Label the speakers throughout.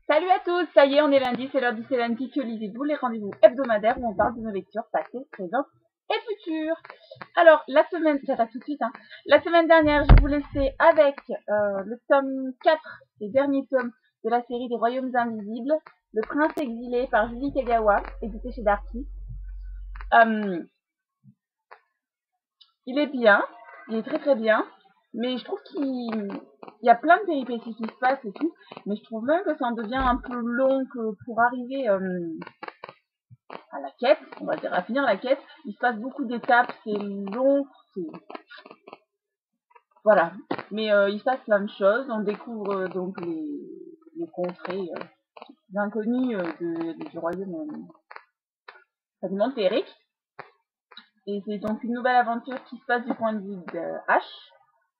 Speaker 1: Salut à tous, ça y est, on est lundi, c'est l'heure du C'est lundi que lisez-vous, les rendez-vous hebdomadaires où on parle de nos lectures passées, présentes et futures. Alors, j'attaque tout de suite, La semaine dernière, je vous laissais avec le tome 4 et dernier tome de la série des Royaumes Invisibles, Le Prince Exilé par Julie Kagawa, édité chez Darky. Il est bien, il est très très bien, mais je trouve qu'il y a plein de péripéties qui se passent et tout, mais je trouve même que ça en devient un peu long que pour arriver à la quête, on va dire à finir la quête, il se passe beaucoup d'étapes, c'est long, voilà. Mais il se passe plein de choses, on découvre donc les contrées inconnues du royaume du monde féerique. Et c'est donc une nouvelle aventure qui se passe du point de vue de Ash.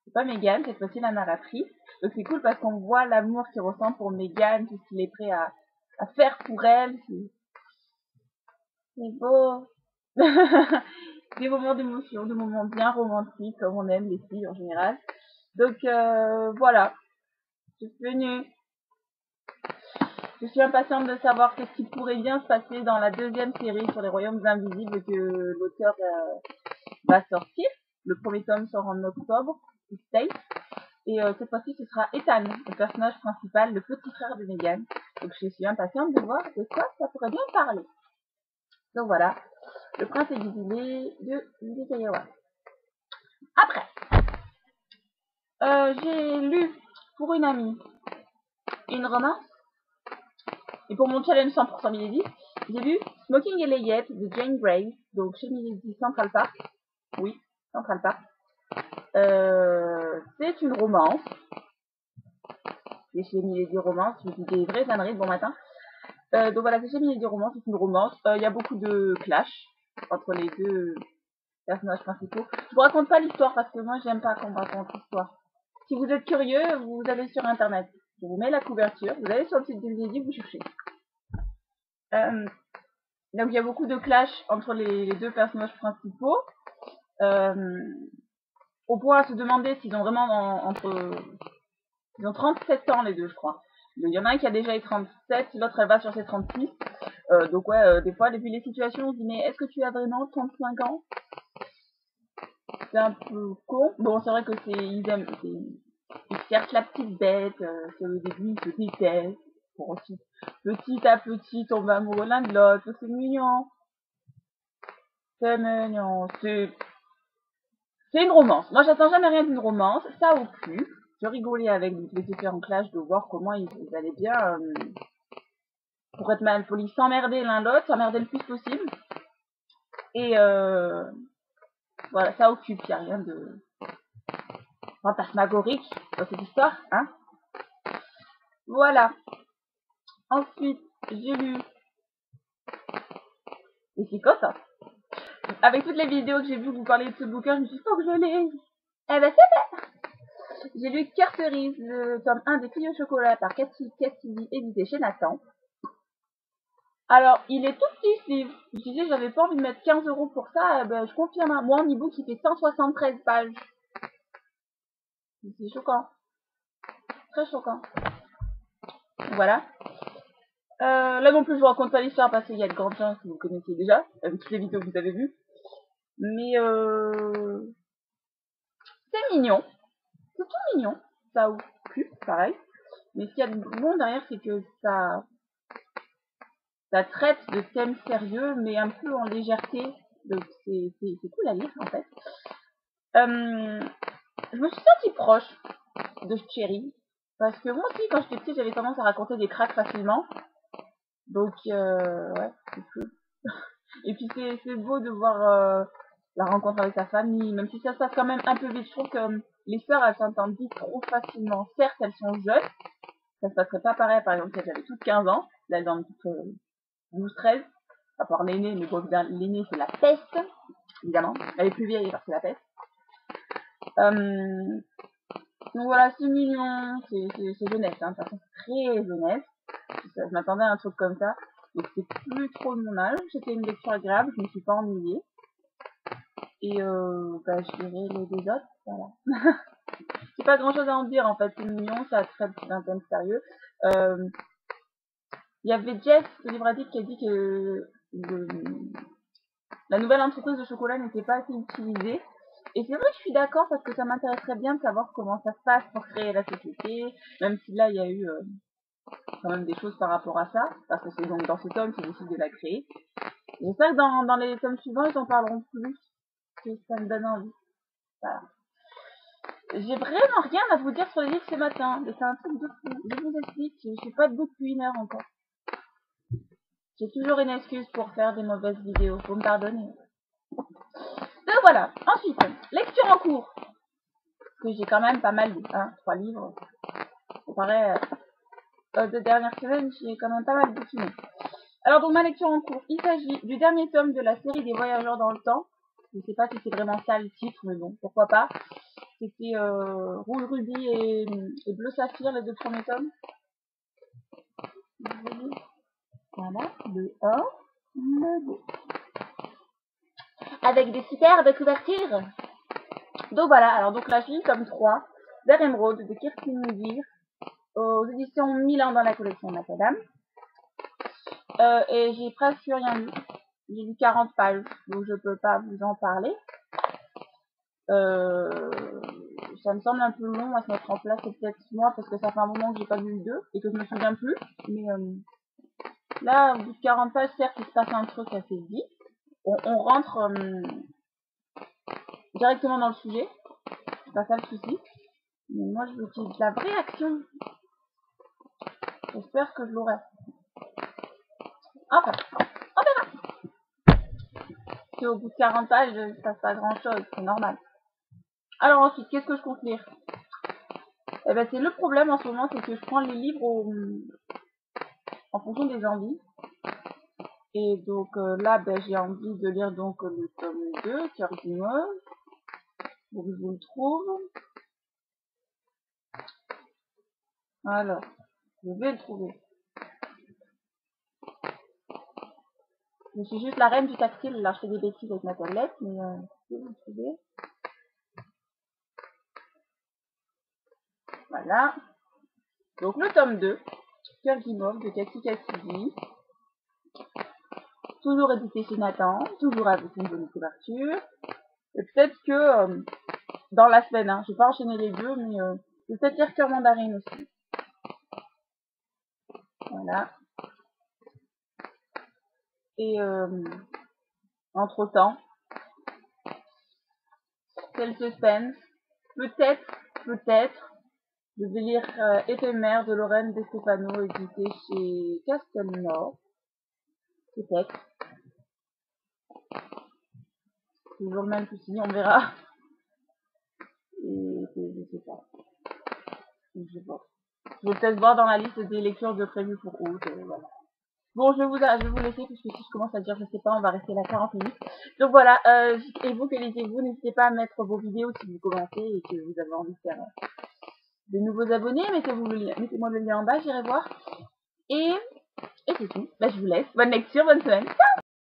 Speaker 1: C'est pas Megan, cette fois-ci la narratrice. Donc c'est cool parce qu'on voit l'amour qu'il ressent pour Megan, tout ce qu'il est prêt à faire pour elle. C'est beau. Des moments d'émotion, des moments bien romantiques, comme on aime les filles en général. Donc voilà, je suis venue. Je suis impatiente de savoir ce qui pourrait bien se passer dans la deuxième série sur les Royaumes Invisibles que l'auteur va sortir. Le premier tome sort en octobre, State. Et cette fois-ci, ce sera Ethan, le personnage principal, le petit frère de Megan. Donc je suis impatiente de voir de quoi ça pourrait bien parler. Donc voilà, Le Prince Exilé de Julie Kagawa. Après, j'ai lu pour une amie une romance. Et pour mon challenge 100% Milady, j'ai lu Smoking Elliot de Jane Grey, donc chez Milady Central Park. Oui, Central Park. C'est une romance. C'est chez Milady Romance, je dis des vraies âneries de bon matin. Donc voilà, c'est chez Milady Romance, c'est une romance. Il y a beaucoup de clash entre les deux personnages principaux. Je vous raconte pas l'histoire parce que moi j'aime pas qu'on me raconte l'histoire. Si vous êtes curieux, vous allez sur internet. Je vous mets la couverture, vous allez sur le site de Milady, vous cherchez. Donc il y a beaucoup de clash entre les deux personnages principaux. Au point à se demander s'ils ont vraiment ils ont 37 ans les deux, je crois. Il y en a un qui a déjà les 37, l'autre elle va sur ses 36. Donc ouais, des fois, depuis les situations, on se dit mais est-ce que tu as vraiment 35 ans? C'est un peu con. Bon, c'est vrai que ils cherchent la petite bête, c'est au début, ils se détestent. Pour ensuite, petit à petit, tomber amoureux l'un de l'autre. C'est mignon. C'est mignon. C'est une romance. Moi, j'attends jamais rien d'une romance. Ça occupe. Je rigolais avec les différents clashs de voir comment ils allaient bien pour être mal polis, s'emmerder l'un l'autre, s'emmerder le plus possible. Et voilà, ça occupe. Il n'y a rien de fantasmagorique dans cette histoire, hein. Voilà. Ensuite, j'ai lu. Et c'est quoi ça? Avec toutes les vidéos que j'ai vues vous parler de ce bouquin, je me suis dit, faut que je lise. Eh ben, c'est fait! J'ai lu Carteries, le tome 1 des filles au chocolat par Cathy Cassidy, édité chez Nathan. Alors, il est tout petit ce livre. Je disais, j'avais pas envie de mettre 15 € pour ça, ben, je confirme. Moi, en e-book, il fait 173 pages. C'est choquant. Très choquant. Voilà. Là non plus, je vous raconte pas l'histoire parce qu'il y a de grandes chances que vous connaissiez déjà, avec toutes les vidéos que vous avez vues. Mais c'est mignon. C'est tout mignon. Ça occupe, pareil. Mais ce qu'il y a de bon derrière, c'est que ça traite de thèmes sérieux, mais un peu en légèreté. Donc c'est cool à lire, en fait. Je me suis sentie proche de Cherry. Parce que moi aussi, quand j'étais petite, j'avais tendance à raconter des cracks facilement. Donc, ouais, c'est cool. Et puis c'est beau de voir la rencontre avec sa famille, même si ça se passe quand même un peu vite. Je trouve que les sœurs, elles s'entendent vite trop facilement. Certes, elles sont jeunes, ça se passerait pas pareil, par exemple, si elles avaient toutes 15 ans, là, elles ont 12-13, à part l'aînée, mais bon, l'aînée, c'est la peste, évidemment. Elle est plus vieille parce que c'est la peste. Donc voilà, c'est mignon, c'est jeunesse, de toute façon, c'est très jeunesse. Je m'attendais à un truc comme ça. Donc c'est plus trop de mon âge, c'était une lecture agréable, je me suis pas ennuyée. Et je dirais les deux autres, voilà. J'ai pas grand chose à en dire en fait, c'est mignon, ça traite d'un thème sérieux. Il y avait Jess de Livre Addict qui a dit que la nouvelle entreprise de chocolat n'était pas assez utilisée. Et c'est vrai que je suis d'accord parce que ça m'intéresserait bien de savoir comment ça se passe pour créer la société, même si là il y a eu quand même des choses par rapport à ça, parce que c'est donc dans ce tome qu'ils décident de la créer. J'espère que dans les tomes suivants ils en parleront plus, que ça me donne envie. Voilà. J'ai vraiment rien à vous dire sur les livres ce matin, mais c'est un truc de fou. Je vous explique, je suis pas debout depuis 1 heure encore. J'ai toujours une excuse pour faire des mauvaises vidéos, faut me pardonner. Donc voilà, ensuite, lecture en cours. Que j'ai quand même pas mal lu, hein, 3 livres. Comparé aux 2 dernières semaines, j'ai quand même pas mal bouquiné. Alors donc ma lecture en cours, il s'agit du dernier tome de la série des voyageurs dans le temps. Je sais pas si c'est vraiment ça le titre, mais bon, pourquoi pas. C'était Rouge Rubis et Bleu Saphir, les 2 premiers tomes. Voilà, le 1, le 2. Avec des superbes couvertures. Donc voilà, alors donc là, j'ai tome 3, Vert Émeraude de Kirsten Mudir, aux éditions Milan dans la collection Macadam. Et j'ai presque rien lu. J'ai lu 40 pages, donc je peux pas vous en parler. Ça me semble un peu long à se mettre en place, c'est peut-être moi parce que ça fait un moment que j'ai pas lu le 2 et que je me souviens plus. Mais là, au bout de 40 pages, certes, il se passe un truc assez vite. On rentre directement dans le sujet. C'est pas ça le souci. Mais moi, je veux qu'il y ait de la vraie action. J'espère que je l'aurai. Enfin, on verra. Si au bout de 40 pages, il se passe pas grand chose, c'est normal. Alors ensuite, qu'est-ce que je compte lire? Eh ben, c'est le problème en ce moment, c'est que je prends les livres en fonction des envies. Et donc là, ben, j'ai envie de lire donc le tome 2, Cœur du Mauve. Donc je vous le trouve. Alors, je vais le trouver. Je suis juste la reine du tactile, là je fais des bêtises avec ma tablette, mais je vais vous le trouver. Voilà. Donc le tome 2, Cœur du Mauve de Cathy Cassidy. Toujours édité chez Nathan, toujours avec une bonne couverture. Et peut-être que dans la semaine, hein, je vais pas enchaîner les deux, mais je vais peut-être lire Cœur Mandarine aussi. Voilà. Et entre-temps, c'est le suspense. Peut-être, je vais lire Éphémère de Lorraine De Stefano, édité chez Castelnord. Peut-être. Toujours le même souci, on verra. Et je sais pas. Je sais pas. Je vais peut-être voir dans la liste des lectures de prévues pour août. Voilà. Bon, je vais vous laisser, puisque si je commence à dire je sais pas, on va rester là 40 minutes. Donc voilà, et vous, que lisez-vous? N'hésitez pas à mettre vos vidéos si vous commentez et que vous avez envie de faire de nouveaux abonnés. Mettez-moi le lien en bas, j'irai voir. Et c'est tout. Bah, je vous laisse. Bonne lecture, bonne semaine. Ciao!